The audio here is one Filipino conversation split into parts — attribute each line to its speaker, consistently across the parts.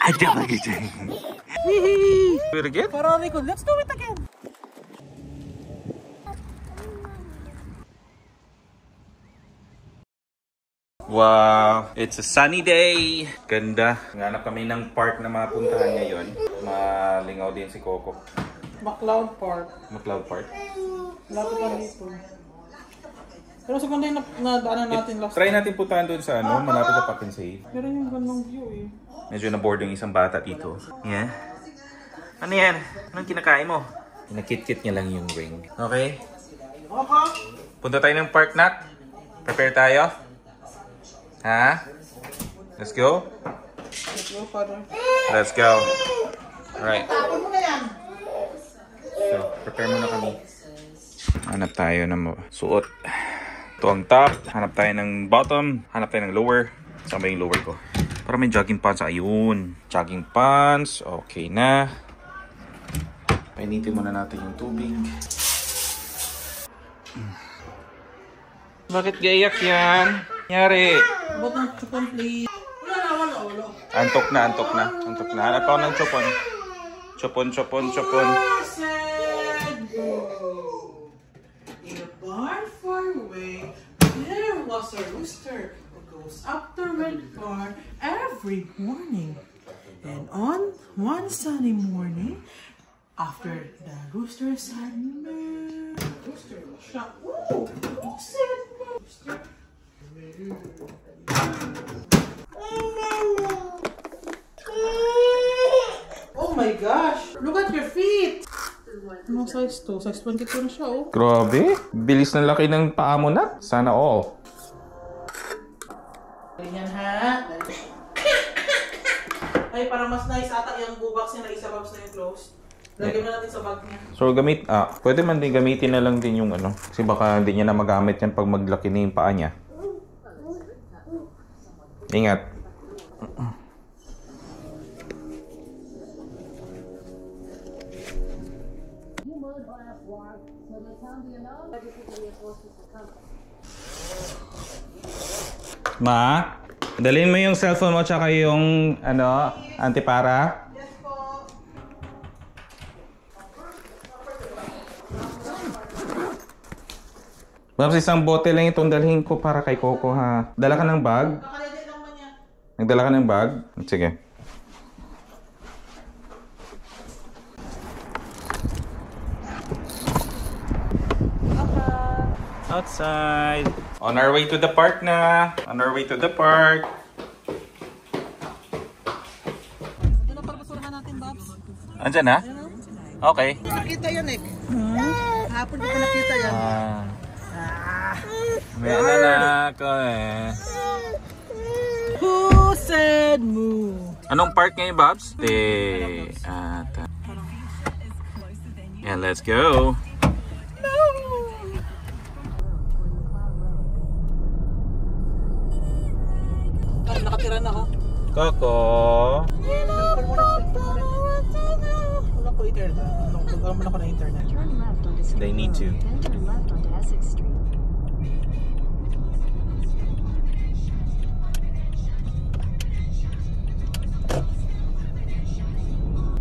Speaker 1: Do it again?
Speaker 2: Let's do it again.
Speaker 1: Wow, it's a sunny day. Ganda. Nganap kami ng park na mapuntahan ngayon. Malingaw din si Coco.
Speaker 2: McLeod Park.
Speaker 1: McLeod Park?
Speaker 2: Lapit lang dito. Pero sa ganda yung nadaanan natin last
Speaker 1: Try natin puntahan doon sa ano, malapit sa Pack and Save.
Speaker 2: Pero yung gandang view eh.
Speaker 1: Medyo na-board yung isang bata dito. Yeah. Ano yan? Anong kinakain mo? Kinakit-kit niya lang yung ring. Okay?
Speaker 2: Okay.
Speaker 1: Punta tayo ng park, Nak. Prepare tayo. Ha? Let's go?
Speaker 2: Let's go, Father.
Speaker 1: Let's go. Alright.
Speaker 2: Tapon mo na yan.
Speaker 1: So, prepare muna kami. Hanap tayo ng suot. Ito ang top. Hanap tayo ng bottom. Hanap tayo ng lower. Saan ba yung lower ko? Para may jogging pants. Ayun. Jogging pants. Okay na. Painitin muna natin yung tubig. Bakit gayak yan? Nyari.
Speaker 2: Bottom chupon, please. Wala.
Speaker 1: Antok na. Hanap ako ng chupon. Chupon.
Speaker 2: In a barn far away, there was a rooster who goes up the red barn every morning. And on one sunny morning, after the rooster said moo, the rooster shot. Ooh, who said moo? Rooster. Oh my gosh! Look at your feet! Anong size to? Size 22 na siya, oh.
Speaker 1: Grabe. Bilis ng laki ng paa mo na. Sana all.
Speaker 2: Ganyan ha. Ay, parang mas nice ata yung bubox niya na isa box na yung closed. Lagyan na natin sa bag niya.
Speaker 1: So pwede man din gamitin na lang din yung ano. Kasi baka hindi niya na magamit yan pag maglaki na yung paa niya. Ingat. Ma, dalhin mo yung cellphone mo tsaka yung ano, antipara.
Speaker 2: Yes po.
Speaker 1: Babs, isang bote lang itong dalhin ko para kay Coco ha. Dala ka ng bag?
Speaker 2: Nakalagay lang ba niya?
Speaker 1: Nagdala ka ng bag? Sige. Outside. On our way to the park na. On our way to the park.
Speaker 2: Doon na para basurahan natin, Babs.
Speaker 1: Andyan na? Okay.
Speaker 2: Nakita yan eh. Hapon ko pa nakita yan.
Speaker 1: May anak ko eh.
Speaker 2: Who said moo?
Speaker 1: Anong park ngayon, Babs? And let's go.
Speaker 2: Nakatira na, oh.
Speaker 1: Coco.
Speaker 2: Wala ko internet. Wala ko na internet.
Speaker 1: They need to.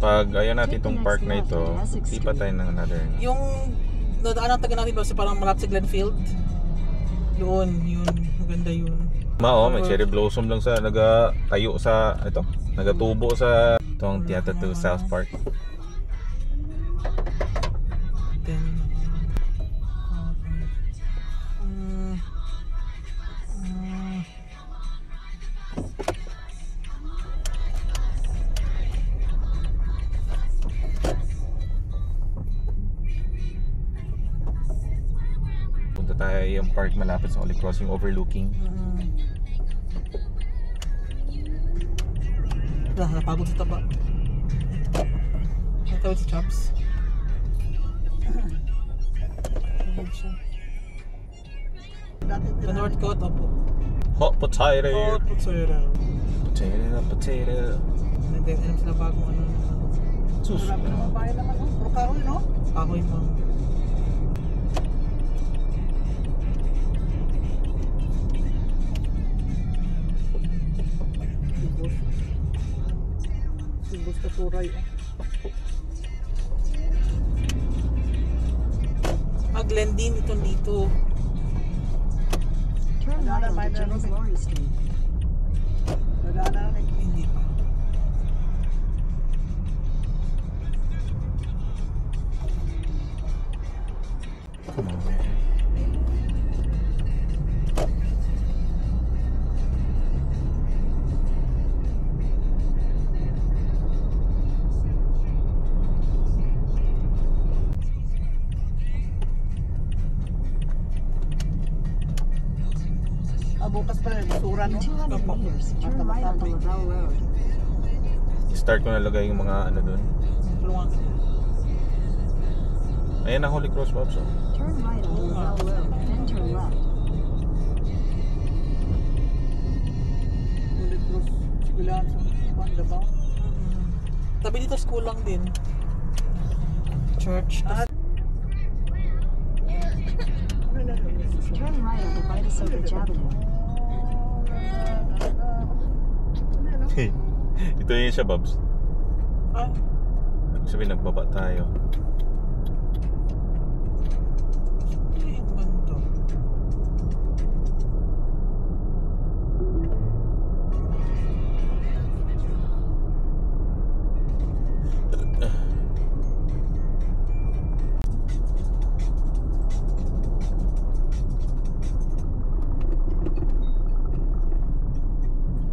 Speaker 1: Pag ayaw natin itong park na ito, ipa tayo ng another.
Speaker 2: Yung nadaan ang taga natin ba parang malapit sa Glenfield? Yun. Maganda yun.
Speaker 1: May cherry blossom lang sa nagatayo sa ito, nagatubo sa itong Theater to South Park.
Speaker 2: Then
Speaker 1: Punta tayo yung park malapit sa Holy Crossing overlooking.
Speaker 2: napagod sa taba. Natawid si Chops. Sa North Coast, opo.
Speaker 1: Hot potato.
Speaker 2: Hot potato.
Speaker 1: Potato.
Speaker 2: Nag-alam sila bagong ano.
Speaker 1: Sus.
Speaker 2: Wala pa naman bahay naman, no? Puro kahoy, no? Kahoy, ma'am. Gusto turay. Mag-Glendin ito dito.
Speaker 3: Turn right onto James Lorry Street.
Speaker 2: Hindi pa. Bukas pa rin, basura
Speaker 3: In
Speaker 2: no?
Speaker 3: 200 meters, turn right onto Lavelle Road.
Speaker 1: Start ko na lagay yung mga ano dun.
Speaker 2: Tulungan.
Speaker 1: Ayan ang Holy Cross, Pops. Oh.
Speaker 3: Turn right onto Lavelle Road, then turn left.
Speaker 2: Holy Cross, sigulaan sa banda ba? Tabi dito school lang din. Church.
Speaker 3: Turn right onto Vitus Oak Avenue.
Speaker 1: Ito yun siya, Bobs.
Speaker 2: Ah,
Speaker 1: Sabi nagbaba tayo.
Speaker 2: yung banda.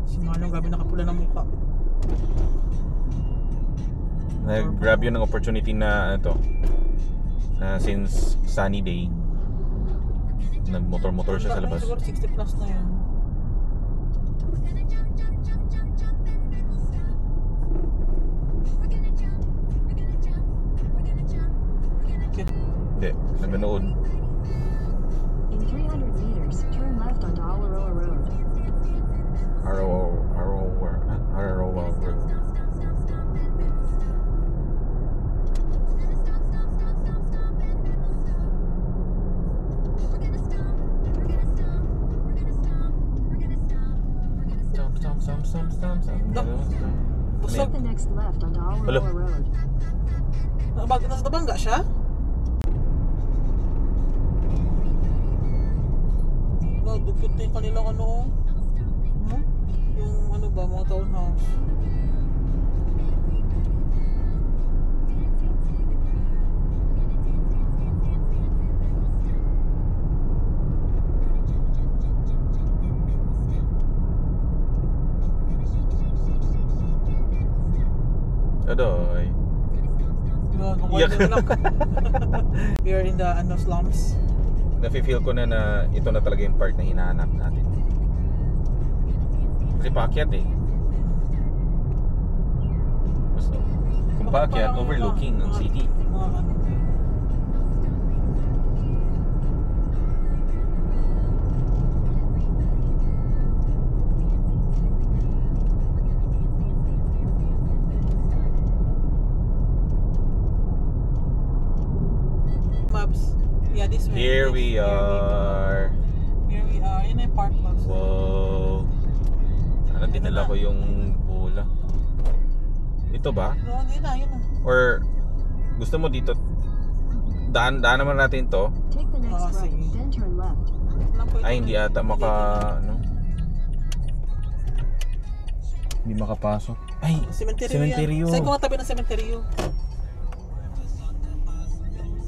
Speaker 2: Si Manong gabi nakapula ng mukha.
Speaker 1: Nag-grab yun ng opportunity na ano to. Since sunny day. Nagmotor-motor siya sa labas.
Speaker 2: Siguro 60 plus na yun.
Speaker 1: Hindi, naganood.
Speaker 3: In 300 meters, turn left onto Alaroa Road.
Speaker 1: Araroa Road.
Speaker 3: Take the next left onto Alaroa Road.
Speaker 2: Nasa Dabangga siya? Dukot na yung kanilang ano. Yung ano ba, mga townhouse.
Speaker 1: Adoy.
Speaker 2: Iyak. We are in the slums.
Speaker 1: Nafe-feel ko na ito na talaga yung part na hinahanap natin. Kasi paakyat eh. Basta, kung paakyat, overlooking ang city.
Speaker 2: Maps. Yeah, this way.
Speaker 1: Here we are.
Speaker 2: Here we are. Yun ay park maps.
Speaker 1: Wow. Ano, dinala ko yung bola. Ito ba?
Speaker 2: No, hindi na. Yun na.
Speaker 1: Or gusto mo dito? Daan naman natin to.
Speaker 3: Take the next right,
Speaker 2: sige.
Speaker 3: then turn left.
Speaker 1: Ay, hindi ata ano? Hindi makapasok. Ay,
Speaker 2: Cementerio. Saan ko katabi ng cementerio?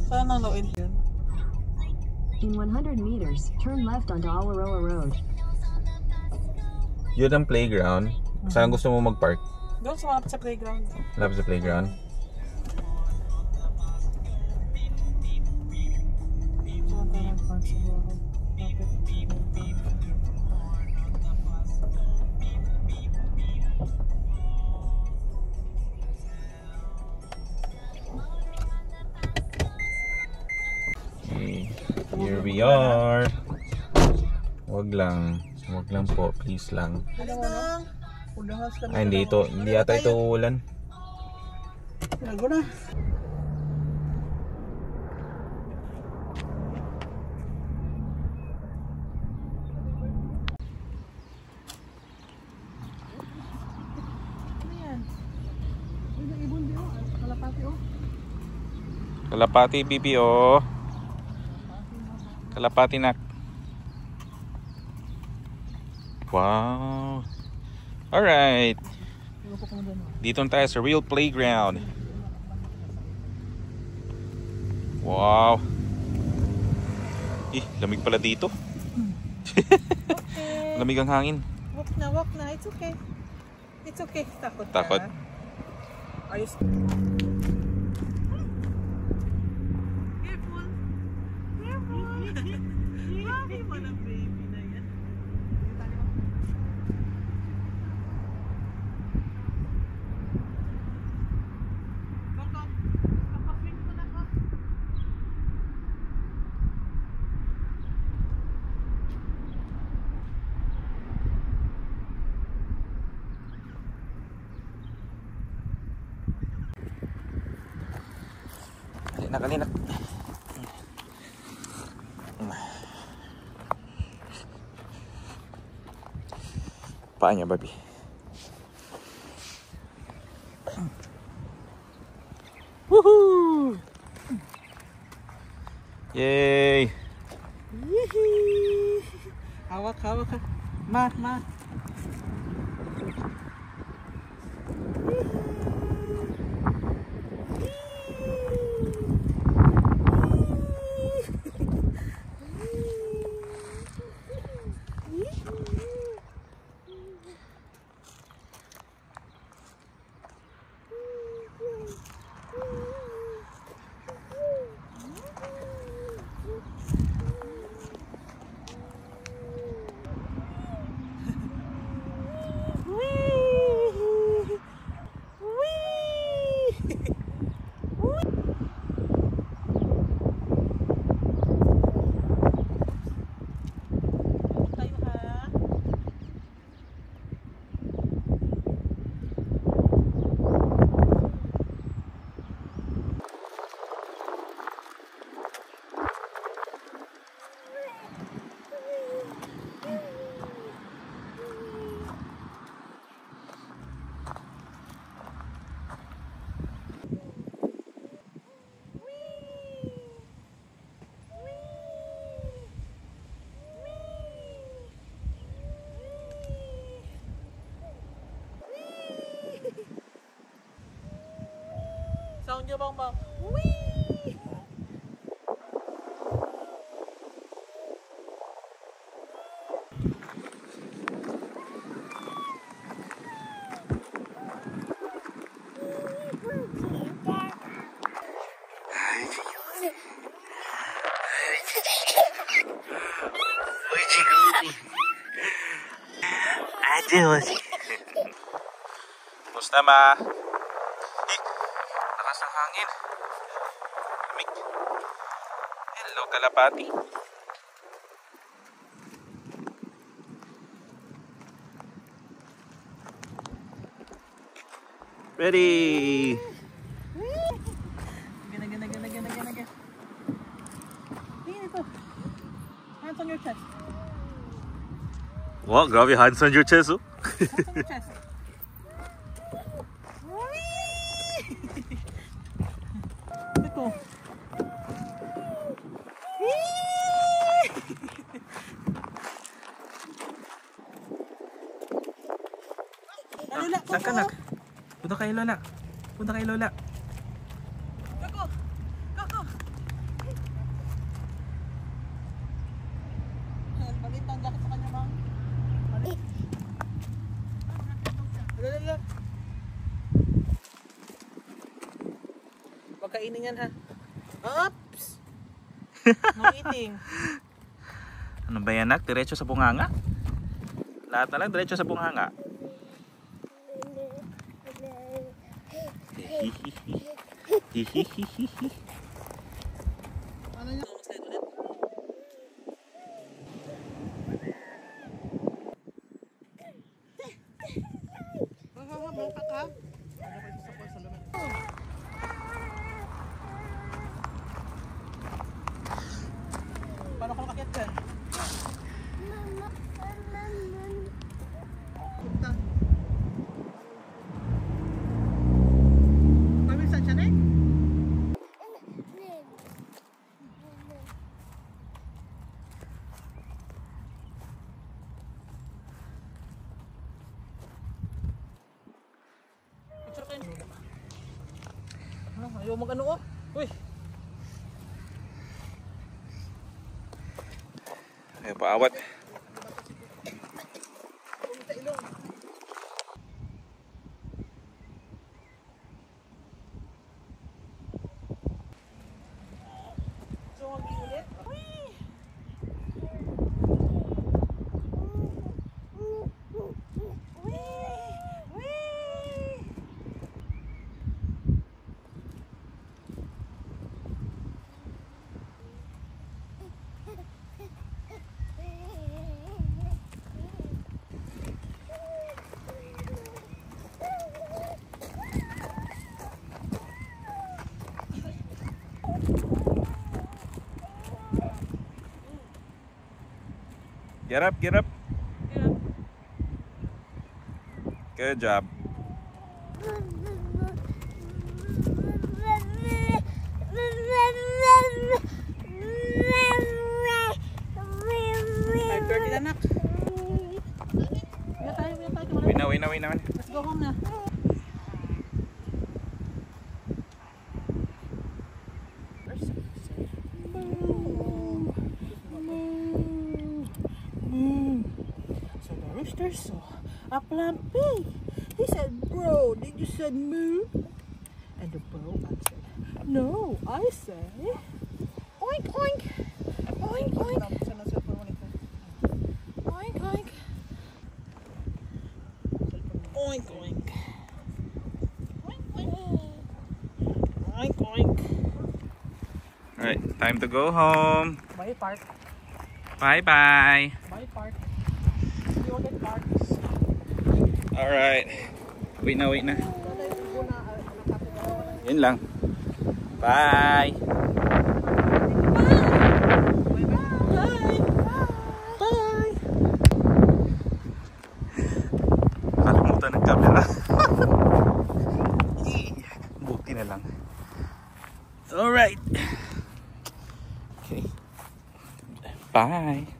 Speaker 2: Saan ang low-end yun?
Speaker 3: In 100 meters, turn left onto Alaroa Road.
Speaker 1: Yun ang playground. Saan gusto mo mag-park?
Speaker 2: Doon sa malapit sa playground.
Speaker 1: Lapit sa playground.
Speaker 2: Saan tayo mag-park siguro? Lapit.
Speaker 1: Okay. Here we are. Wag lang po, please lang. Ay, hindi yata ito uulan.
Speaker 2: Lago na. Ano yan?
Speaker 1: Kalapati, bibi, oh. Kalapati, nak. Wow. Alright. Dito na tayo sa real playground. Wow. Lamig pala dito. Lamig ang hangin.
Speaker 2: Walk na. It's okay. It's okay. Takot ka.
Speaker 1: Takot?
Speaker 2: Ayos. Careful. Mami mo na baby na yan. Kapaswing ko na ka.
Speaker 1: Kalinak. Paa niya, baby. Woohoo! Yay!
Speaker 2: Hawak ka. Mat. Sound niya bang wee!
Speaker 1: Musta, ma? Lakas ng hangin. Lamig. Hello, kalapati. Ready!
Speaker 2: Gana. Tingin ito. Hands on your chest.
Speaker 1: Wow, grabe, hands on your chest, oh.
Speaker 2: Hands on your chest. Ito. Lola,
Speaker 1: Saan ka, nak? Punta kay Lola.
Speaker 2: Go. Palit ang jacket sa kanya, bang? Palit. Lola. Huwag kainin yan, ha? Oops! No eating.
Speaker 1: Ano ba yan, nak? Diretso sa bunganga? Lahat na lang diretso sa bunganga.
Speaker 2: Ano niya? Slide ulit. Bangka ka. Paano ka makakit dyan? Punta. Paminsan siya na eh? Ayaw mag-ano oh. Uy.
Speaker 1: Ayaw paawat.
Speaker 2: So, mag-iulit. Uy.
Speaker 1: Get up, get up. Good job. Anak. Win na.
Speaker 2: Let's go home na. So the rooster saw a plumpy. He said, "Bro, did you say moo?" And the bro answered, "No, I say oink oink, oink oink, oink oink, oink oink, oink oink."
Speaker 1: Alright, time to go home.
Speaker 2: Bye park,
Speaker 1: Bye bye.
Speaker 2: bye park. See you again park.
Speaker 1: Alright. Wait na. Yun lang. Bye.
Speaker 2: Bye.
Speaker 1: Nakalimutan ng camera. Buti na lang. Alright. Okay. Bye.